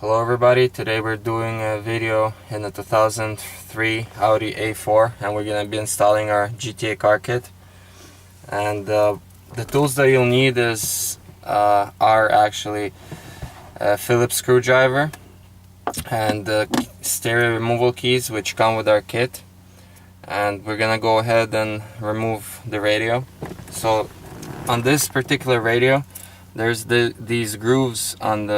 Hello everybody, today we're doing a video in the 2003 Audi A4 and we're going to be installing our GTA car kit. And the tools that you'll need are actually a Phillips screwdriver and the stereo removal keys which come with our kit. And we're going to go ahead and remove the radio. So on this particular radio there's these grooves on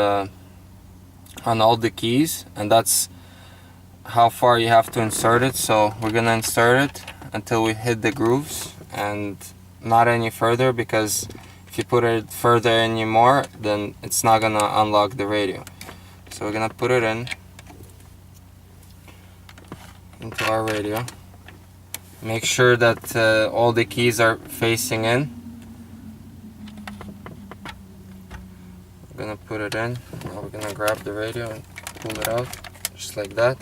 all the keys, and that's how far you have to insert it. So we're gonna insert it until we hit the grooves and not any further, because if you put it further any more then it's not gonna unlock the radio. So we're gonna put it into our radio. Make sure that all the keys are facing in. We're gonna put it in. Now we're gonna grab the radio and pull it out just like that,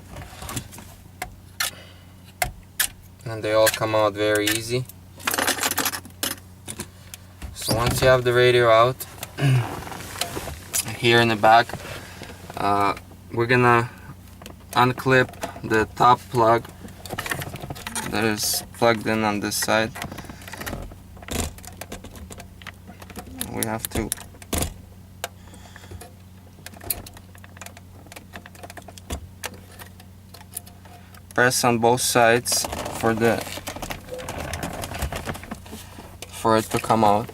and they all come out very easy. So once you have the radio out, here in the back we're gonna unclip the top plug that is plugged in on this side. We have to press on both sides for it to come out.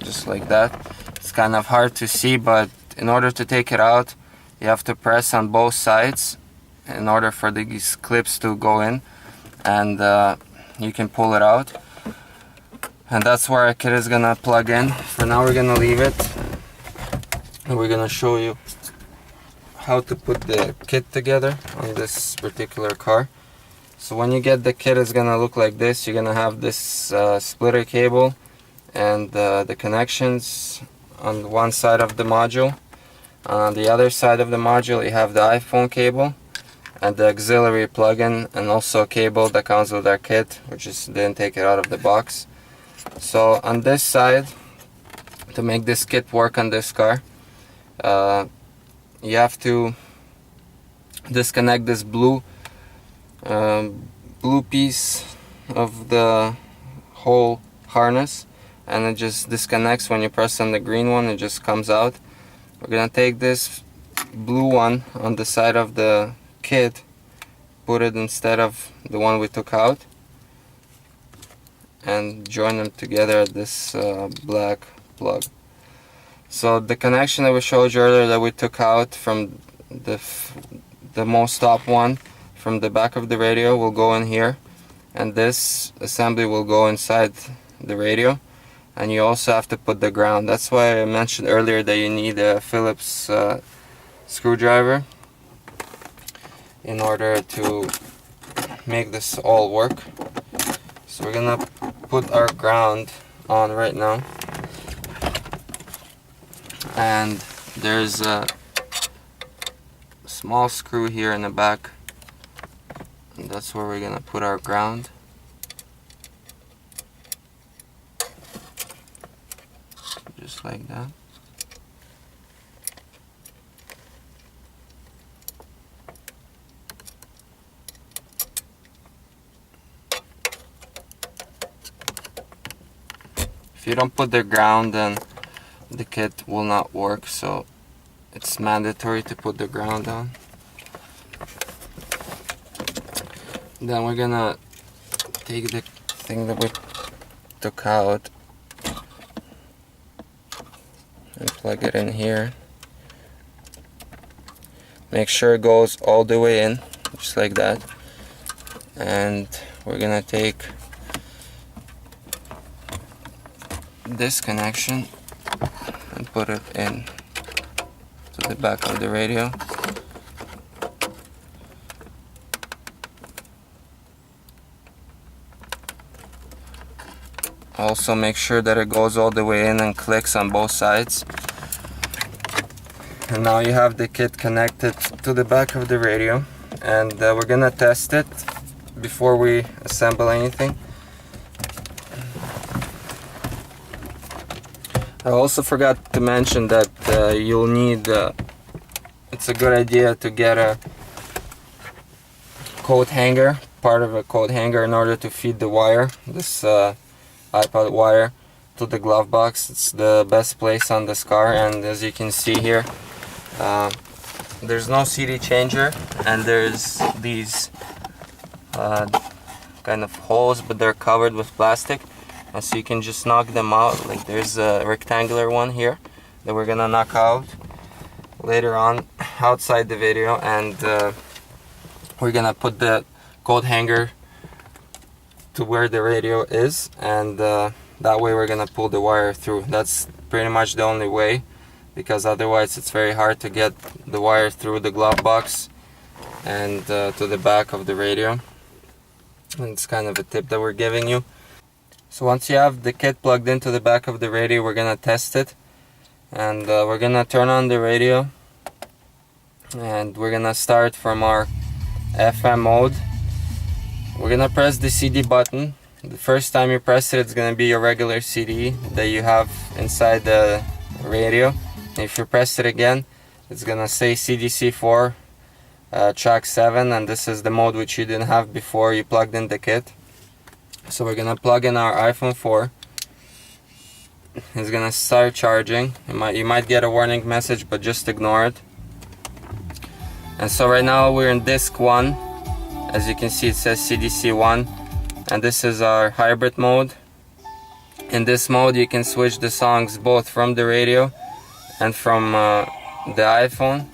Just like that. It's kind of hard to see, but in order to take it out you have to press on both sides in order for these clips to go in, and you can pull it out. And that's where our kit is gonna plug in. For now we're gonna leave it, and we're gonna show you how to put the kit together on this particular car. So when you get the kit, it's gonna look like this. You're gonna have this splitter cable and the connections on one side of the module. On the other side of the module you have the iPhone cable and the auxiliary plug-in, and also a cable that comes with our kit, which is didn't take it out of the box. So on this side, to make this kit work on this car, you have to disconnect this blue piece of the whole harness, and it just disconnects when you press on the green one. It just comes out. We're gonna take this blue one on the side of the kit, put it instead of the one we took out, and join them together at this black plug. So the connection that we showed you earlier that we took out from the most top one from the back of the radio will go in here, and this assembly will go inside the radio. And you also have to put the ground. That's why I mentioned earlier that you need a Phillips screwdriver in order to make this all work. So we're gonna put our ground on right now, and there's a small screw here in the back, and that's where we're gonna put our ground. Just like that. If you don't put the ground, then the kit will not work, so it's mandatory to put the ground on. Then we're gonna take the thing that we took out and plug it in here. Make sure it goes all the way in, just like that. And we're gonna take this connection and put it in to the back of the radio. Also make sure that it goes all the way in and clicks on both sides. And now you have the kit connected to the back of the radio, and we're gonna test it before we assemble anything. I also forgot to mention that you'll need, it's a good idea to get a coat hanger, part of a coat hanger, in order to feed the wire, this iPod wire, to the glove box. It's the best place on this car, and as you can see here, there's no CD changer, and there's these kind of holes, but they're covered with plastic, and so you can just knock them out. Like there's a rectangular one here that we're gonna knock out later on outside the video, and we're gonna put the coat hanger to where the radio is, and that way we're gonna pull the wire through. That's pretty much the only way, because otherwise it's very hard to get the wire through the glove box and to the back of the radio. And it's kind of a tip that we're giving you. So once you have the kit plugged into the back of the radio, we're gonna test it, and we're gonna turn on the radio, and we're gonna start from our FM mode. We're gonna press the CD button. The first time you press it, it's gonna be your regular CD that you have inside the radio. If you press it again, it's gonna say CDC4 track 7, and this is the mode which you didn't have before you plugged in the kit. So we're gonna plug in our iPhone 4. It's gonna start charging. You might get a warning message, but just ignore it. And so right now we're in disc 1. As you can see, it says CDC1, and this is our hybrid mode. In this mode you can switch the songs both from the radio and from the iPhone.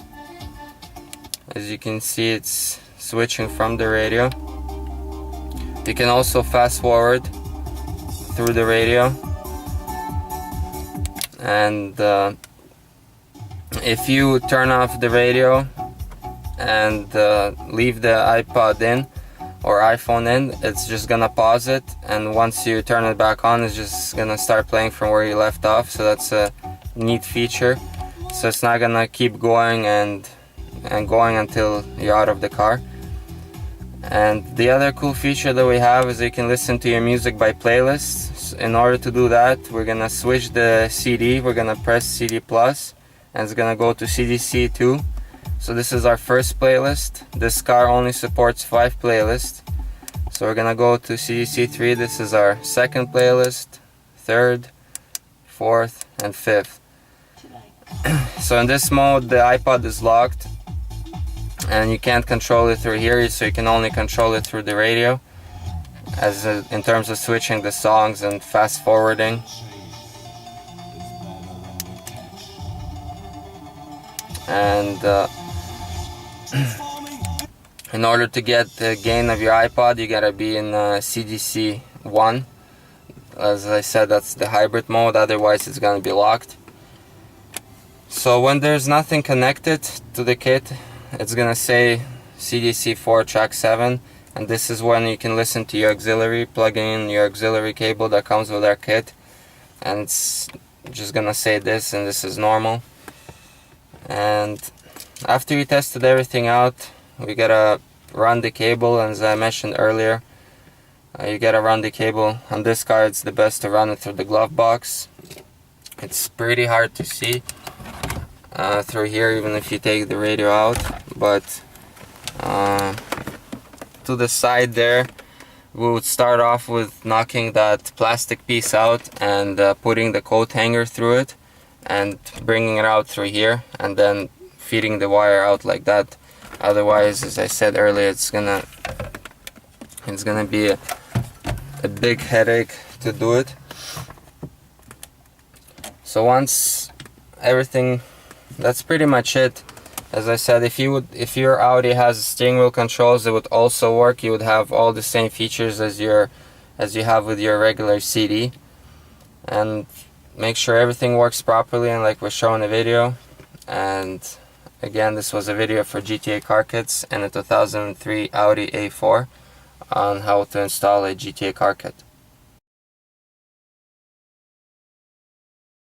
As you can see, it's switching from the radio. You can also fast forward through the radio, and if you turn off the radio and leave the iPod in or iPhone in, it's just gonna pause it, and once you turn it back on, it's just gonna start playing from where you left off. So that's a neat feature. So it's not gonna keep going and going until you're out of the car. And the other cool feature that we have is you can listen to your music by playlists. In order to do that, we're gonna switch the CD. We're gonna press CD plus, and it's gonna go to CDC2. So this is our first playlist. This car only supports 5 playlists. So we're gonna go to CDC3. This is our second playlist, third, fourth, and fifth. So in this mode, the iPod is locked, and you can't control it through here, so you can only control it through the radio, as in terms of switching the songs and fast forwarding. And in order to get the gain of your iPod, you gotta be in CDC 1. As I said, that's the hybrid mode, otherwise it's gonna be locked. So when there's nothing connected to the kit, it's gonna say CDC4 track 7, and this is when you can listen to your auxiliary, plugging in your auxiliary cable that comes with our kit, and it's just gonna say this, and this is normal. And after we tested everything out, we gotta run the cable, and as I mentioned earlier, you gotta run the cable. On this car, it's the best to run it through the glove box. It's pretty hard to see through here, even if you take the radio out, but to the side there, we would start off with knocking that plastic piece out and putting the coat hanger through it and bringing it out through here, and then feeding the wire out like that. Otherwise, as I said earlier, it's gonna be a big headache to do it. So once everything, that's pretty much it. As I said, if your Audi has steering wheel controls, it would also work. You would have all the same features as you have with your regular CD, and make sure everything works properly and like we're showing the video. And again, this was a video for GTA Car Kits and a 2003 Audi A4 on how to install a GTA Car Kit.